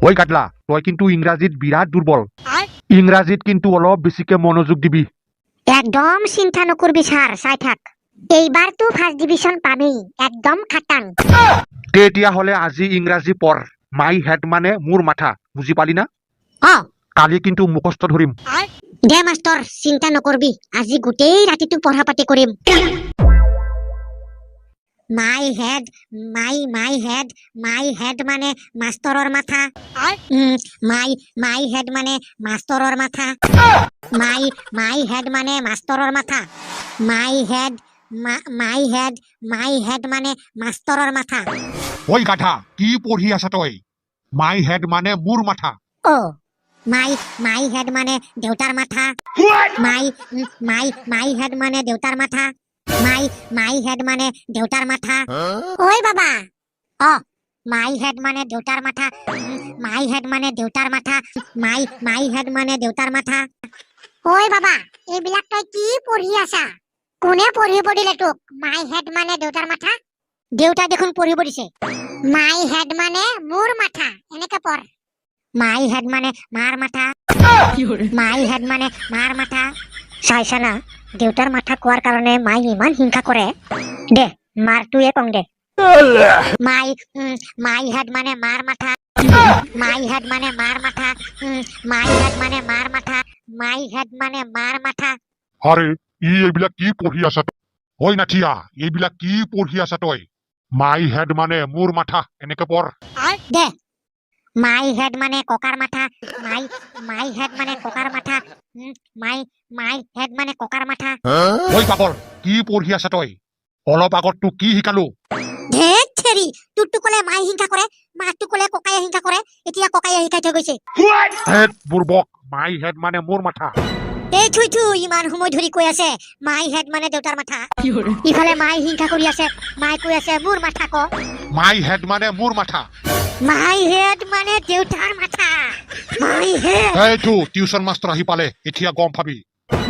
ওই কাটলা তই কিন্তু ইংৰাজীত বিৰাট দুৰ্বল ইংৰাজীত কিন্তু অলপ বেছিকে মনোযোগ দিবি একদম চিন্তা নকৰবি ছাৰ চাই থাক এইবাৰ তো ফাৰ্ষ্ট ডিভিজন পামেই একদম খাটাং তেতিয়াহ'লে আজি ইংৰাজী পঢ় মাই হেড মানে মোৰ মাথা বুজি পালি না অ কালি কিন্তু মুখস্থ ধৰিম দে মাষ্টৰ চিন্তা নকৰবি আজি গোটেই ৰাতিটো পঢ়া পাতি কৰিম মাই হেড মাই হেড মানে মাষ্টৰৰ মাথা মাই হেড মানে মাষ্টৰৰ মাথা মাই হেড মানে মাষ্টৰৰ মাথা মাই হেড মানে মাষ্টৰৰ মাথা ওই গাধা কি পঢ়ি আছা তই মাই হেড মানে মোৰ মাথা অ মাই হেড মানে দেউতাৰ মাথা মাই হেড মানে দেউতাৰ মাথা মাই হেড মানে দেউতাৰ মাথা ঐ বাবা অ মাই হেড মানে দেউতাৰ মাথা মাই হেড মানে দেউতাৰ মাথা মাই হেড মানে দেউতাৰ মাথা ঐ বাবা এইবিলাক তই কি পঢ়ি আছা কোনে পঢ়িব দিলে তোক মাই হেড মানে দেউতাৰ মাথা দেউতা দেখোন পঢ়িব দিছে মাই হেড মানে মোৰ মাথা এনেকে পঢ় মাই হেড মানে মাৰ মাথা মাই হেড মানে মাৰ মাথা চাইছা না দেউতাৰ মাথা কোৱাৰ কাৰণে মাই ইমান হিংসা কৰে দে মাৰটোৱে কং দে মাই হেড মানে মাৰ মাথা মাই হেড মানে মাৰ মাথা মাই হেড মানে মাৰ মাথা মাই হেড মানে মাৰ মাথা আরে এইবিলাক কি পঢ়ি আছা ওই নাথিয়া এইবিলাক কি পঢ়ি আছা তই মাই হেড মানে মোৰ মাথা এনেকে পঢ় দে মাই হেড মানে ককাৰ মাথা মাই হেড মানে ককাৰ মাথা মাই হেড মানে ককাৰ মাথা ওই পাগল কি পঢ়ি আছা তই অলপ আগত তোক কি শিকালো ধেত থেৰি তোৰটো কলে মাই হিংসা কৰে মাকটো কলে ককায়ে হিংসা কৰে এতিয়া ককায়ে শিকাই থৈ গৈছে হেড বুৰ্বক মাই হেড মানে মোৰ মাথা এই থুই ইমান সময় ধৰি কৈ আছে মাই হেড মানে দেউতাৰ মাথা ইফালে মাই হিংসা কৰি আছে মাই কৈ আছে মোৰ মাথা ক মাই হেড মানে মোৰ মাথা মাই হেড মানে দেউতাৰ মাথা মাই হেড এইটো টিউচন মাষ্টৰ আহি পালে এতিয়া গম পাবি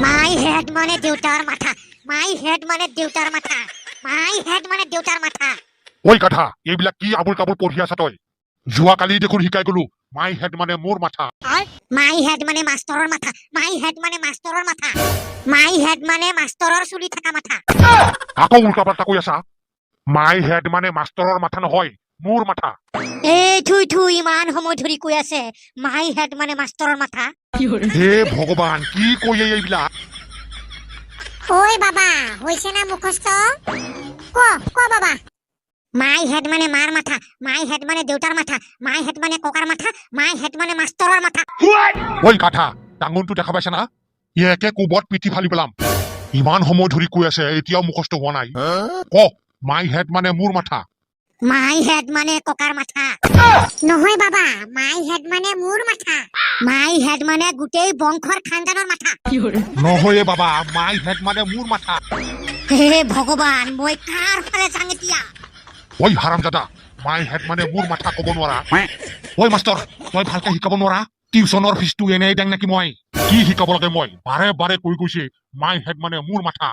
মাই হেড মানে দেউতাৰ মাথা মাই হেড মানে দেউতাৰ মাথা মাই হেড মানে দেউতাৰ মাথা ওই কথা এইবিলাক কি আবুল কাবুল পঢ়ি আছা তই যোৱাকালি দেখোন শিকাই গলো মাই হেড মানে মোৰ মাথা মাই হেড মানে মাষ্টৰৰ মাথা মাই হেড মানে মাষ্টৰৰ মাথা মাই হেড মানে মাষ্টৰৰ চুলি থকা মাথা আকৌ উল্টা পাল্টা কৈ আছা মাই হেড মানে মাষ্টৰৰ মাথা নহয় মোৰ মাথা এই থুই ইমান সময় ধৰি কৈ আছে মাই হেড মানে মাষ্টৰৰ মাথা হে ভগৱান কি কৈ এইবিলাক ঐ বাবা হৈছে না মুখস্থ ক বাবা মাই হেড মানে মাৰ মাথা মাই হেড মানে দেউতাৰ মাথা মাই হেড মানে ককাৰ মাথা মাই হেড মানে মাষ্টৰৰ মাথা ওই কাঠা ডাঙৰটো দেখা পাইছা না একে কোবত পিঠি ফালি পেলাম ইমান সময় ধৰি কৈ আছে এতিয়াও মুখস্থ হোৱা নাই ক মাই হেড মানে মোৰ মাথা মাই হেড মানে ককাৰ মাথা নহয় বাবা মাই হেড মানে মোৰ মাথা মাই হেড মানে গোটেই বংশৰ খানদানৰ মাথা নহয় বাবা মাই হেড মানে মোৰ মাথা হে ভগৱান মই কাৰ ফালে যাং এতিয়া ওই হাৰামজাদা মাই হেড মানে মোৰ মাথা ক'ব নোৱাৰা ওই মাষ্টৰ তই ভালকে শিকাব নোৱাৰা টিউচনৰ ফিজটো এনেই দেং নেকি মই কি শিকাব লাগে মই বাৰে বাৰে কৈ গৈছে মাই হেড মানে মোৰ মাথা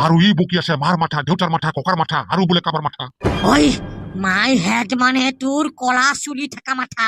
আৰু ই বকি আছে মাৰ মাথা দেউতাৰ মাথা ককাৰ মাথা আৰু বোলে কাবাৰ মাথা ওই মাই হেড মানে তোৰ কলা চুলি থকা মাথা